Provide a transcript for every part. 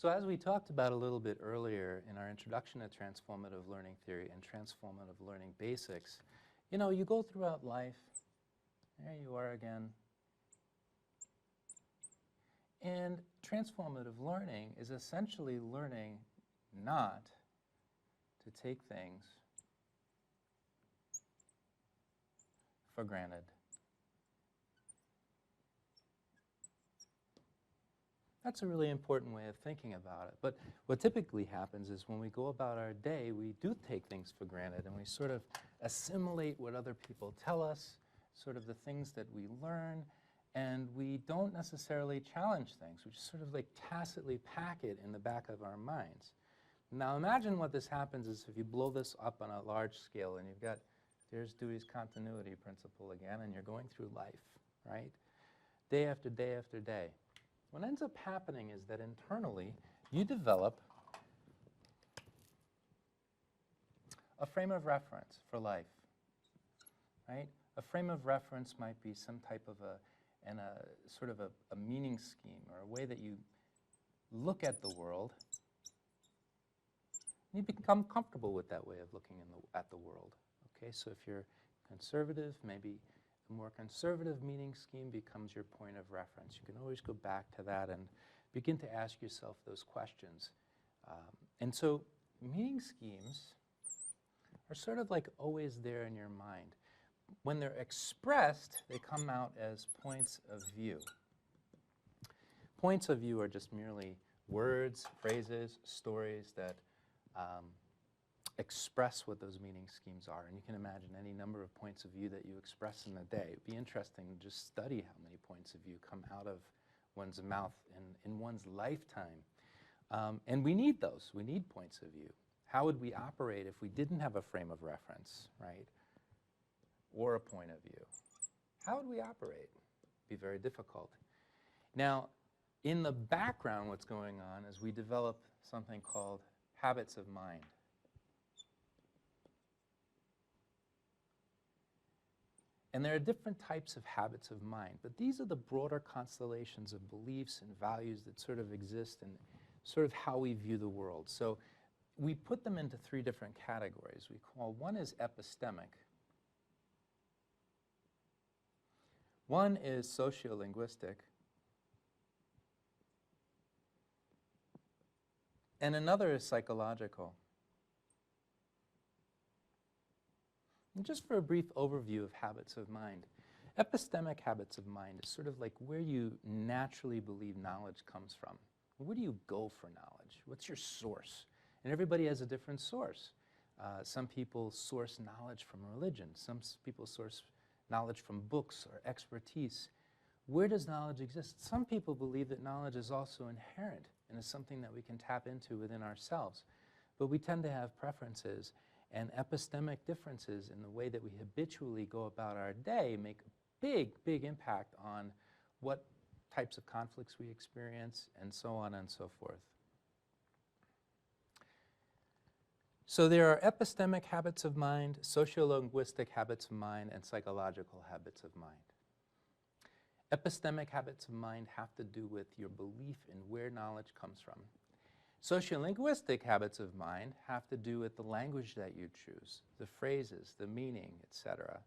So as we talked about a little bit earlier in our introduction to transformative learning theory and transformative learning basics, you know, you go throughout life, there you are again, and transformative learning is essentially learning not to take things for granted. That's a really important way of thinking about it. But what typically happens is when we go about our day, we do take things for granted and we sort of assimilate what other people tell us, sort of the things that we learn, and we don't necessarily challenge things. We just sort of like tacitly pack it in the back of our minds. Now imagine what this happens is if you blow this up on a large scale and you've got, there's Dewey's continuity principle again, and you're going through life, right? Day after day after day. What ends up happening is that internally you develop a frame of reference for life, right? A frame of reference might be some type of a sort of a meaning scheme or a way that you look at the world. You become comfortable with that way of looking at the world. Okay, so if you're conservative, maybe a more conservative meaning scheme becomes your point of reference. You can always go back to that and begin to ask yourself those questions. And so meaning schemes are sort of like always there in your mind. When they're expressed, they come out as points of view. Points of view are just merely words, phrases, stories that express what those meaning schemes are. And you can imagine any number of points of view that you express in a day. It'd be interesting to just study how many points of view come out of one's mouth in one's lifetime. And we need those. We need points of view. How would we operate if we didn't have a frame of reference, right? Or a point of view? How would we operate? It'd be very difficult. Now, in the background, what's going on is we develop something called habits of mind. And there are different types of habits of mind, but these are the broader constellations of beliefs and values that sort of exist in sort of how we view the world. So we put them into three different categories. We call one is epistemic, one is sociolinguistic, and another is psychological. And just for a brief overview of habits of mind, epistemic habits of mind is sort of like where you naturally believe knowledge comes from. Where do you go for knowledge? What's your source? And everybody has a different source. Some people source knowledge from religion. Some people source knowledge from books or expertise. Where does knowledge exist? Some people believe that knowledge is also inherent and is something that we can tap into within ourselves. But we tend to have preferences, and epistemic differences in the way that we habitually go about our day make a big, big impact on what types of conflicts we experience, and so on and so forth. So there are epistemic habits of mind, sociolinguistic habits of mind, and psychological habits of mind. Epistemic habits of mind have to do with your belief in where knowledge comes from. Sociolinguistic habits of mind have to do with the language that you choose, the phrases, the meaning, etc.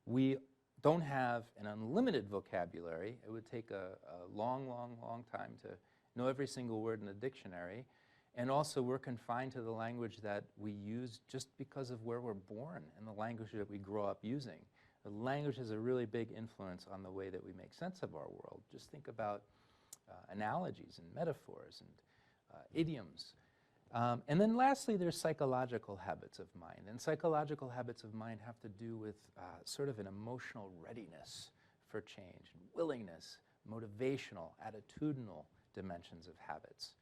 We don't have an unlimited vocabulary. It would take a long, long, long time to know every single word in the dictionary. And also we're confined to the language that we use just because of where we're born and the language that we grow up using. The language has a really big influence on the way that we make sense of our world. Just think about analogies and metaphors and idioms. And then lastly, there's psychological habits of mind. And psychological habits of mind have to do with sort of an emotional readiness for change, willingness, motivational, attitudinal dimensions of habits.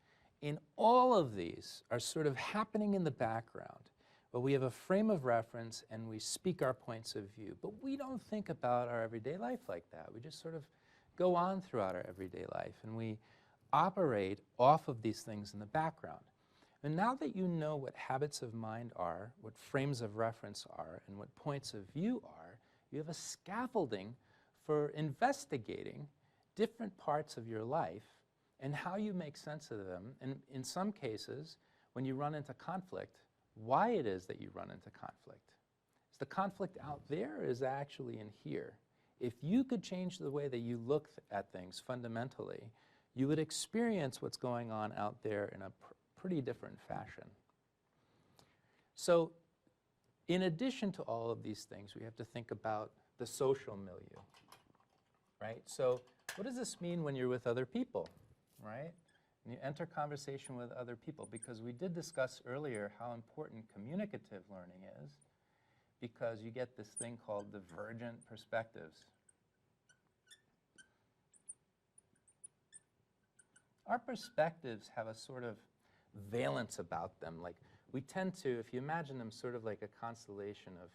In all of these are sort of happening in the background, but we have a frame of reference and we speak our points of view. But we don't think about our everyday life like that. We just sort of go on throughout our everyday life, and we operate off of these things in the background. And now that you know what habits of mind are, what frames of reference are, and what points of view are, you have a scaffolding for investigating different parts of your life and how you make sense of them, and in some cases, when you run into conflict, why it is that you run into conflict. Is the conflict out there, or is it actually in here? If you could change the way that you look at things fundamentally, you would experience what's going on out there in a pretty different fashion. So, in addition to all of these things, we have to think about the social milieu, right? So, what does this mean when you're with other people, right? And you enter conversation with other people, because we did discuss earlier how important communicative learning is, because you get this thing called divergent perspectives. Our perspectives have a sort of valence about them. Like, we tend to, if you imagine them sort of like a constellation of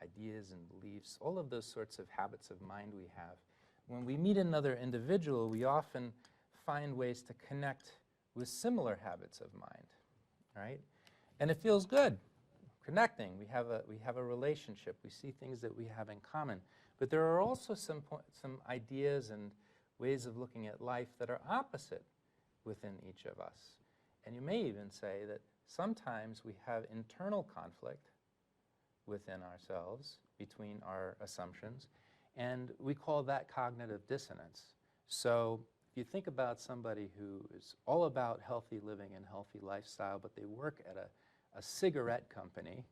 ideas and beliefs, all of those sorts of habits of mind we have, when we meet another individual, we often find ways to connect with similar habits of mind, right? And it feels good, connecting. We have a relationship. We see things that we have in common. But there are also some ideas and ways of looking at life that are opposite within each of us. And you may even say that sometimes we have internal conflict within ourselves between our assumptions, and we call that cognitive dissonance. So if you think about somebody who is all about healthy living and healthy lifestyle, but they work at a cigarette company,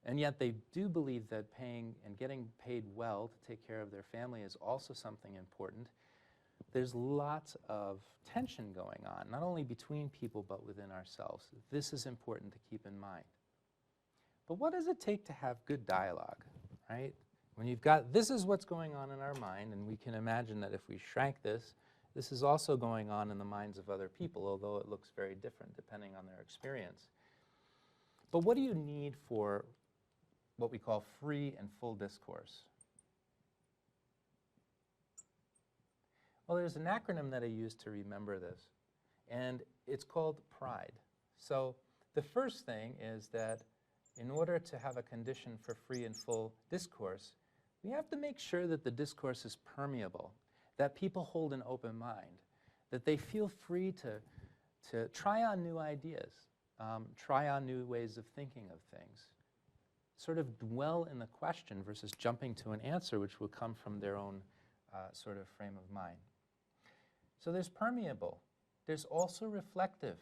and yet they do believe that paying and getting paid well to take care of their family is also something important, there's lots of tension going on, not only between people, but within ourselves. This is important to keep in mind. But what does it take to have good dialogue, right? When you've got, this is what's going on in our mind, and we can imagine that if we shrank this, this is also going on in the minds of other people, although it looks very different depending on their experience. But what do you need for what we call free and full discourse? Well, there's an acronym that I use to remember this, and it's called PRIDE. So the first thing is that in order to have a condition for free and full discourse, we have to make sure that the discourse is permeable, that people hold an open mind, that they feel free to try on new ideas, try on new ways of thinking of things, sort of dwell in the question versus jumping to an answer which will come from their own sort of frame of mind. So there's permeable. There's also reflective.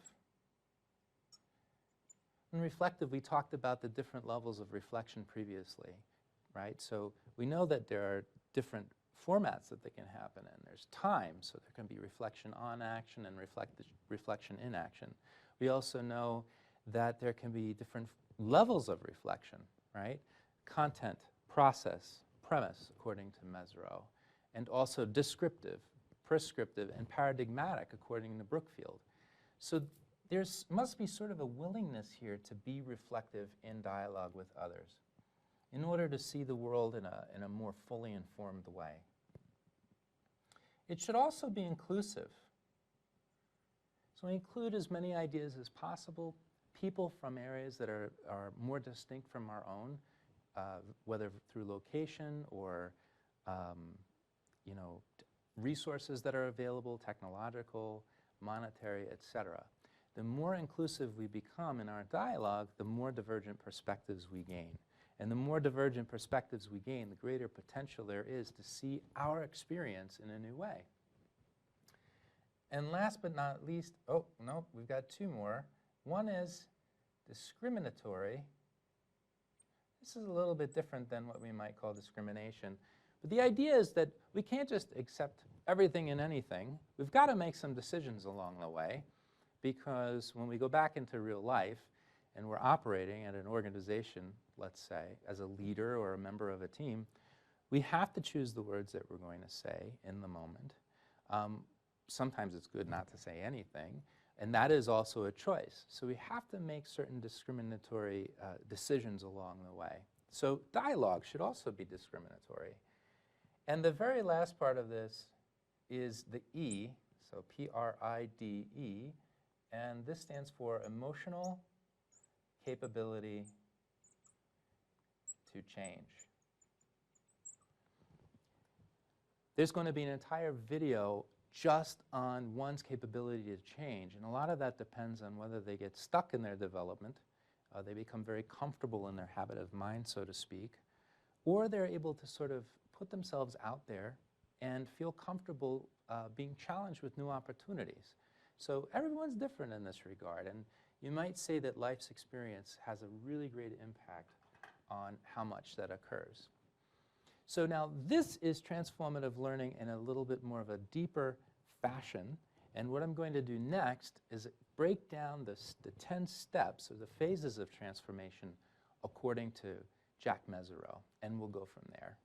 In reflective, we talked about the different levels of reflection previously, right? So we know that there are different formats that they can happen in. There's time, so there can be reflection on action and reflection in action. We also know that there can be different levels of reflection, right? Content, process, premise, according to Mesereau, and also descriptive, prescriptive, and paradigmatic, according to Brookfield. So there must be sort of a willingness here to be reflective in dialogue with others in order to see the world in a more fully informed way. It should also be inclusive. So include as many ideas as possible, people from areas that are more distinct from our own, whether through location or resources that are available, technological, monetary, etc. The more inclusive we become in our dialogue, the more divergent perspectives we gain. And the more divergent perspectives we gain, the greater potential there is to see our experience in a new way. And last but not least, oh, no, we've got two more. One is discriminatory. This is a little bit different than what we might call discrimination. But the idea is that we can't just accept everything and anything. We've got to make some decisions along the way, because when we go back into real life and we're operating at an organization, let's say, as a leader or a member of a team, we have to choose the words that we're going to say in the moment. Sometimes it's good not to say anything, and that is also a choice. So we have to make certain discriminatory decisions along the way. So dialogue should also be discriminatory. And the very last part of this is the E, so P-R-I-D-E, and this stands for emotional capability to change. There's going to be an entire video just on one's capability to change. And a lot of that depends on whether they get stuck in their development, they become very comfortable in their habit of mind, so to speak, or they're able to sort of put themselves out there and feel comfortable being challenged with new opportunities. So everyone's different in this regard, and you might say that life's experience has a really great impact on how much that occurs. So now this is transformative learning in a little bit more of a deeper fashion, and what I'm going to do next is break down the 10 steps or the phases of transformation according to Jack Mezirow, and we'll go from there.